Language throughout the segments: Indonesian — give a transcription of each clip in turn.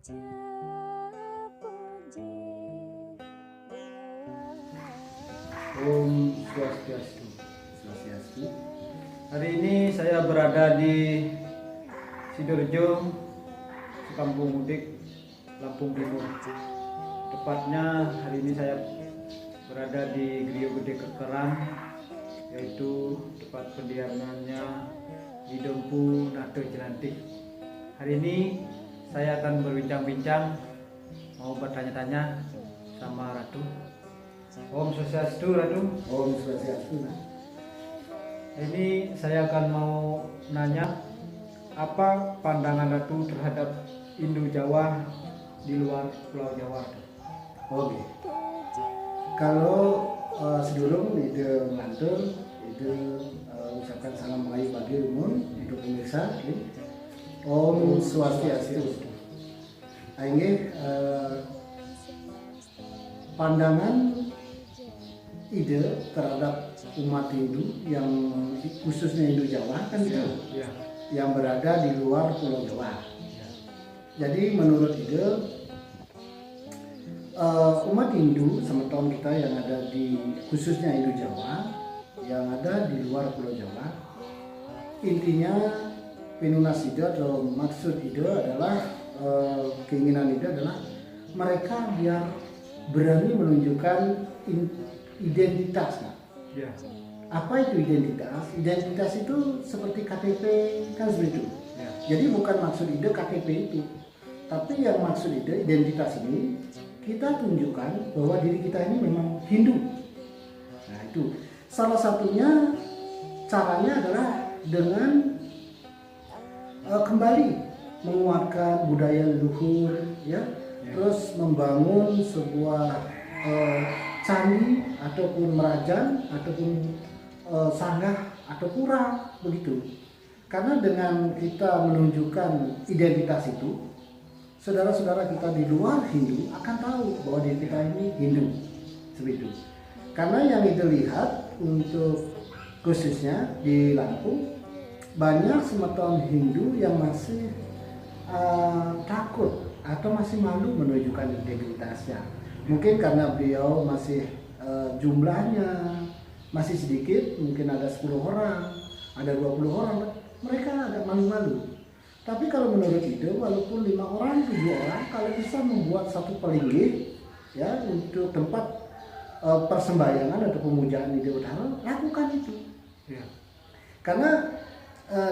Om Swastiastu. Swastiastu. Hari ini saya berada di Sidoarjo, Kampung Mudik, Lampung Timur. Tepatnya hari ini saya berada di Griyo Gede Kekeran, yaitu tempat pendiamannya di Dempu Nado Jelantik. Hari ini saya akan berbincang-bincang, mau bertanya-tanya sama Ratu. Om Swastiastu, Ratu. Om Swastiastu. Ini saya akan mau nanya, apa pandangan Ratu terhadap Indo-Jawa di luar Pulau Jawa? Oke. Kalau sebelum itu ngantur, itu ucapkan salam baik bagi umum untuk pemirsa. Om Swastiastu. Ini pandangan ide terhadap umat Hindu yang khususnya Indo-Jawa kan itu Ya. yang berada di luar Pulau Jawa. Jadi menurut ide umat Hindu semeton kita yang ada di khususnya Indo-Jawa yang ada di luar Pulau Jawa, intinya pinunas ide atau maksud ide adalah keinginan ide adalah mereka biar berani menunjukkan identitas. Ya. Apa itu identitas? Identitas itu seperti KTP kan seperti itu. Ya. Jadi bukan maksud ide KTP itu, tapi yang maksud ide identitas ini kita tunjukkan bahwa diri kita ini memang Hindu. Nah itu salah satunya caranya adalah dengan kembali menguatkan budaya leluhur, ya. Terus membangun sebuah candi ataupun merajan ataupun sanggah atau pura begitu. Karena dengan kita menunjukkan identitas itu, saudara-saudara kita di luar Hindu akan tahu bahwa diri kita ini Hindu seperti itu. Karena yang kita lihat untuk khususnya di Lampung banyak semeton Hindu yang masih takut atau masih malu menunjukkan identitasnya. Mungkin karena beliau masih jumlahnya masih sedikit, mungkin ada 10 orang, ada 20 orang, mereka agak malu-malu. Tapi kalau menurut itu, walaupun 5 orang, 7 orang, kalau bisa membuat satu pelinggih ya untuk tempat persembahyangan atau pemujaan ide utara, lakukan itu. Ya. Karena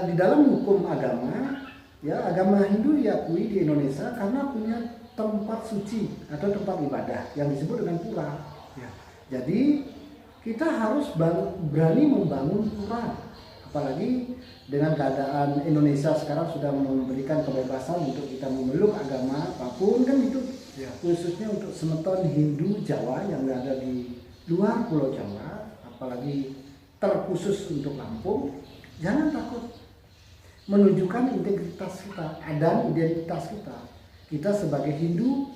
di dalam hukum agama, ya agama Hindu diakui di Indonesia karena punya tempat suci atau tempat ibadah yang disebut dengan pura. Ya. Jadi kita harus berani membangun pura, apalagi dengan keadaan Indonesia sekarang sudah memberikan kebebasan untuk kita memeluk agama apapun kan itu. Ya. Khususnya untuk semeton Hindu Jawa yang ada di luar Pulau Jawa, apalagi terkhusus untuk Lampung, jangan takut menunjukkan integritas kita dan identitas kita. Kita sebagai Hindu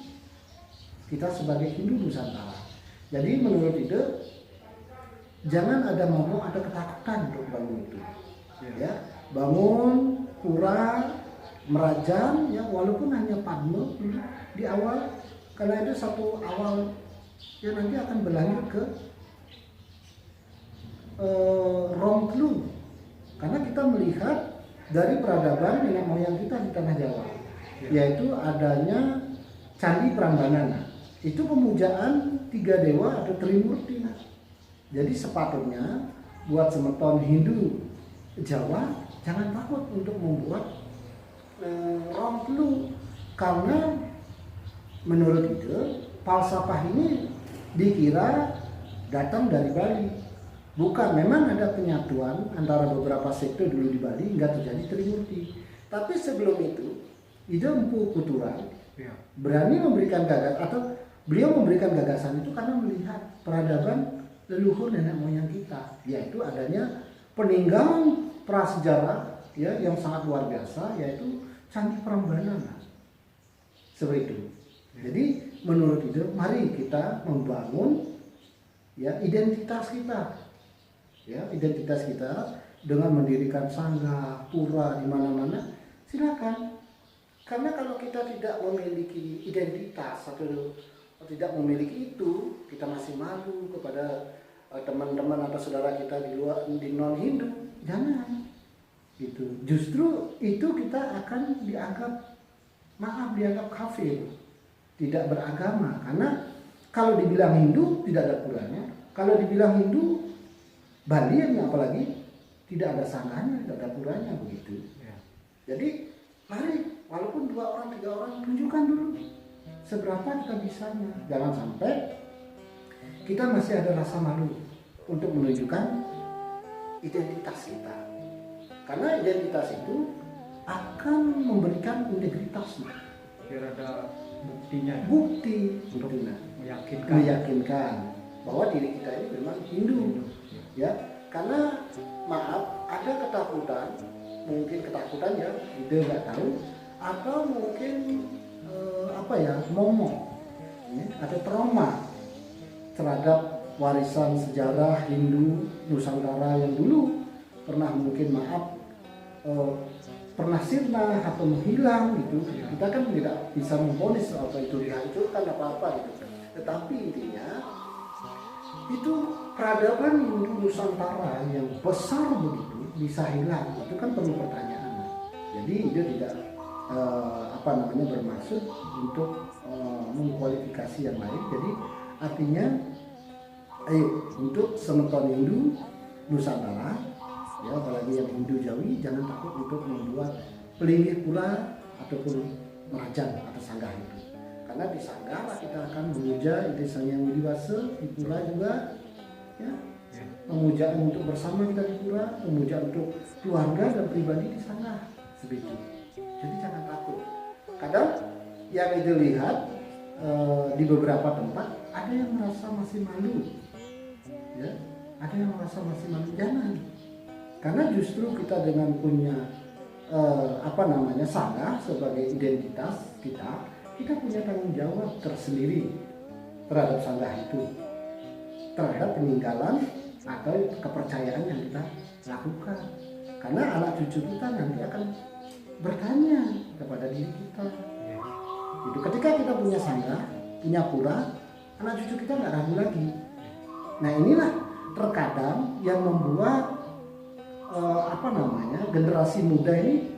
Nusantara. Jadi menurut ide jangan ada momok atau ketakutan untuk bangun itu. Ya, bangun pura, merajan, ya walaupun hanya padme di awal, karena itu satu awal yang nanti akan berlanjut ke Rongklu. Karena kita melihat dari peradaban nenek moyang kita di tanah Jawa, yaitu adanya Candi Prambanan. Itu pemujaan 3 dewa atau Trimurti. Jadi sepatutnya buat semeton Hindu Jawa jangan takut untuk membuat Rongklu, karena menurut itu falsafah ini dikira datang dari Bali. Bukan, memang ada penyatuan antara beberapa sekte dulu di Bali hingga terjadi Trimurti. Tapi sebelum itu, Ide Empu Kuturan berani memberikan gagasan, atau beliau memberikan gagasan itu karena melihat peradaban leluhur nenek moyang kita, yaitu adanya peninggalan prasejarah ya yang sangat luar biasa, yaitu Candi Prambanan. Seperti itu. Jadi menurut Ide, mari kita membangun ya identitas kita. Ya, identitas kita dengan mendirikan sanggah, pura di mana-mana, silakan. Karena kalau kita tidak memiliki identitas atau tidak memiliki itu, kita masih malu kepada teman-teman atau saudara kita di luar, di non Hindu. Jangan. Gitu. Justru itu kita akan dianggap, dianggap kafir, tidak beragama. Karena kalau dibilang Hindu tidak ada kurangnya. Kalau dibilang Hindu, Bali apalagi tidak ada sanggahnya, tidak ada kurangnya begitu. Ya. Jadi mari, walaupun 2 orang 3 orang, tunjukkan dulu seberapa kita bisanya. Jangan sampai kita masih ada rasa malu untuk menunjukkan identitas kita. Karena identitas itu akan memberikan integritas, Biar ada buktinya. bukti Untuk gitu, meyakinkan bahwa diri kita ini memang Hindu, ya. Karena maaf, ada ketakutan, mungkin ketakutan ya, kita nggak tahu, atau mungkin momok, ya, atau trauma terhadap warisan sejarah Hindu Nusantara yang dulu pernah mungkin pernah sirna atau menghilang gitu. Kita kan tidak bisa memvonis apa itu kan apa-apa gitu. Tetapi intinya itu peradaban Hindu Nusantara yang besar begitu bisa hilang, itu kan perlu pertanyaan. Jadi itu tidak bermaksud untuk mengkualifikasi yang lain. Jadi artinya untuk semeton Hindu Nusantara, ya, apalagi yang Hindu Jawi, jangan takut untuk membuat pelinggih pura ataupun merajang atau sanggah itu. Karena di sanggah kita akan memuja Ide Sang Hyang Widi-Wasa, di pura juga, ya, pemujaan untuk bersama kita di pura, pemujaan untuk keluarga dan pribadi di sanggah, seperti itu. Jadi jangan takut. Kadang yang itu lihat di beberapa tempat ada yang merasa masih malu, ya, ada yang merasa masih malu. Jangan. Karena justru kita dengan punya sanggah sebagai identitas kita punya tanggung jawab tersendiri terhadap sanggah itu, terhadap peninggalan atau kepercayaan yang kita lakukan. Karena anak cucu kita nanti akan bertanya kepada diri kita. Itu ketika kita punya sanggah, punya pura, anak cucu kita nggak ragu lagi. Nah inilah terkadang yang membuat generasi muda ini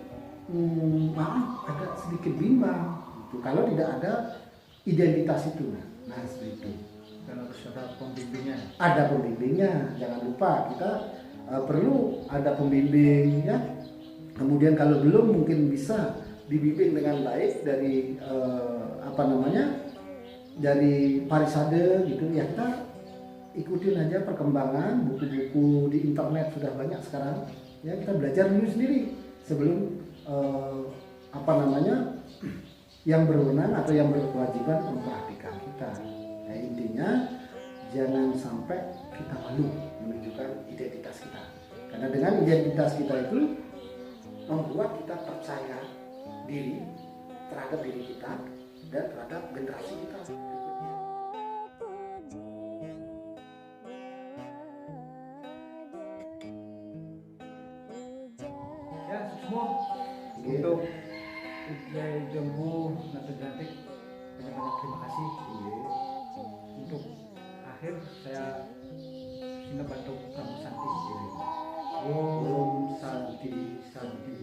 agak sedikit bimbang gitu, kalau tidak ada identitas itu. Nah seperti itu. Dan harus ada pembimbingnya. Ada pembimbingnya, jangan lupa kita perlu ada pembimbing, ya. Kemudian kalau belum mungkin bisa dibimbing dengan baik dari dari Parisade gitu ya. Kita ikutin aja perkembangan buku-buku di internet, sudah banyak sekarang, ya. Kita belajar dulu sendiri sebelum yang berwenang atau yang berkewajiban memperhatikan kita. Nah intinya jangan sampai kita malu menunjukkan identitas kita, karena dengan identitas kita itu membuat kita percaya diri terhadap diri kita dan terhadap generasi kita berikutnya. Ya semua untuk Ujai Jembu Nate Jantik, banyak-banyak terima kasih. Untuk akhir saya Sina Batuk Pramu Santi. Om Santi Santi.